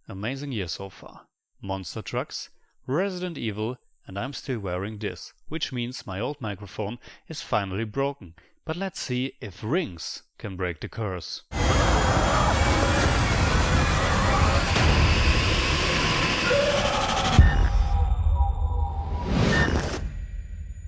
amazing year so far. Monster trucks, Resident Evil, and I'm still wearing this, which means my old microphone is finally broken. But let's see if rings can break the curse.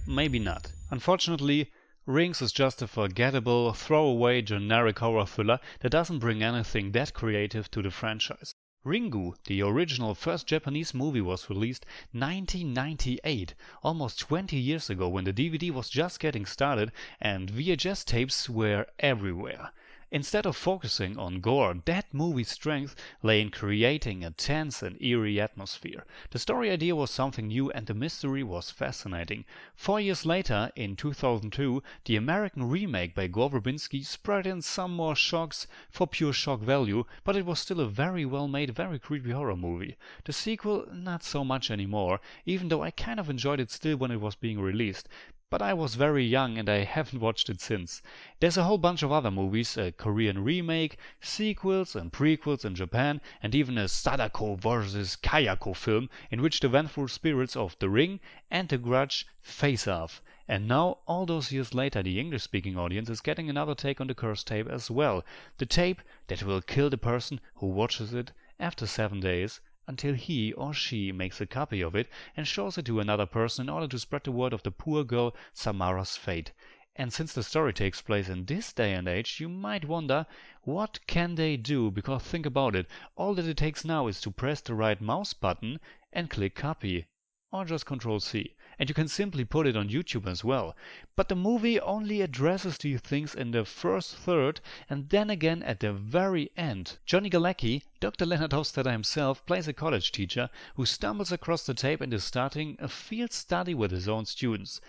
Maybe not. Unfortunately, Rings is just a forgettable, throwaway, generic horror thriller that doesn't bring anything that creative to the franchise. Ringu, the original first Japanese movie, was released 1998, almost 20 years ago, when the DVD was just getting started and VHS tapes were everywhere. Instead of focusing on gore, that movie's strength lay in creating a tense and eerie atmosphere. The story idea was something new and the mystery was fascinating. 4 years later, in 2002, the American remake by Gore Verbinski spread in some more shocks for pure shock value, but it was still a very well made, very creepy horror movie. The sequel, not so much anymore, even though I kind of enjoyed it still when it was being released. But I was very young and I haven't watched it since. There's a whole bunch of other movies, a Korean remake, sequels and prequels in Japan, and even a Sadako vs. Kayako film in which the vengeful spirits of The Ring and The Grudge face off. And now, all those years later, the English-speaking audience is getting another take on the cursed tape as well. The tape that will kill the person who watches it after 7 days, until he or she makes a copy of it and shows it to another person in order to spread the word of the poor girl Samara's fate. And since the story takes place in this day and age, you might wonder, what can they do? Because think about it, all that it takes now is to press the right mouse button and click copy. Or just Ctrl+C. And you can simply put it on YouTube as well. But the movie only addresses these things in the first third and then again at the very end. Johnny Galecki, Dr. Leonard Hofstadter himself, plays a college teacher who stumbles across the tape and is starting a field study with his own students.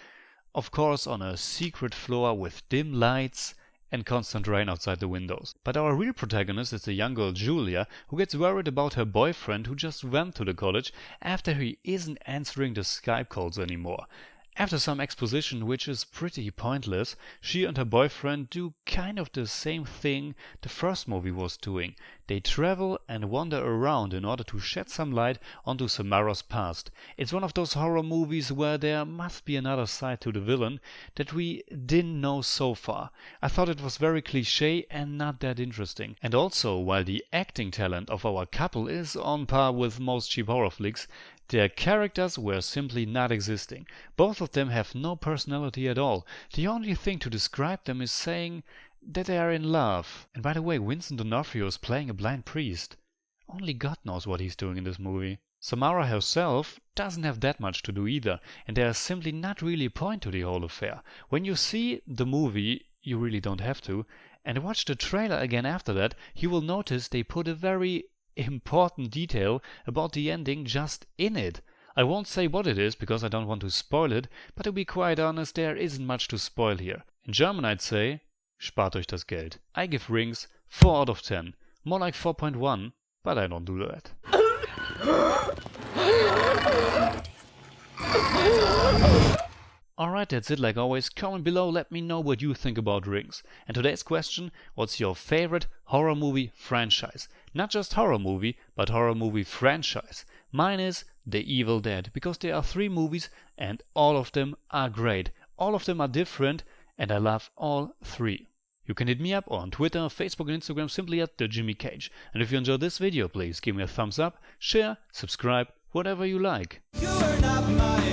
Of course on a secret floor with dim lights and constant rain outside the windows. But our real protagonist is the young girl Julia, who gets worried about her boyfriend who just went to the college after he isn't answering the Skype calls anymore. After some exposition, which is pretty pointless, she and her boyfriend do kind of the same thing the first movie was doing. They travel and wander around in order to shed some light onto Samara's past. It's one of those horror movies where there must be another side to the villain that we didn't know so far. I thought it was very cliché and not that interesting. And also, while the acting talent of our couple is on par with most cheap horror flicks, their characters were simply not existing. Both of them have no personality at all. The only thing to describe them is saying that they are in love. And by the way, Vincent D'Onofrio is playing a blind priest. Only God knows what he's doing in this movie. Samara herself doesn't have that much to do either, and there's simply not really a point to the whole affair. When you see the movie, you really don't have to, and watch the trailer again after that, you will notice they put a very important detail about the ending just in it. I won't say what it is because I don't want to spoil it, but to be quite honest, there isn't much to spoil here. In German I'd say, spart euch das Geld. I give Rings 4 out of 10. More like 4.1, but I don't do that. Alright, that's it like always. Comment below, let me know what you think about Rings. And today's question, what's your favorite horror movie franchise? Not just horror movie, but horror movie franchise. Mine is The Evil Dead, because there are 3 movies and all of them are great. All of them are different and I love all 3. You can hit me up on Twitter, Facebook and Instagram simply at The Jimmy Cage. And if you enjoyed this video, please give me a thumbs up, share, subscribe, whatever you like. You are not my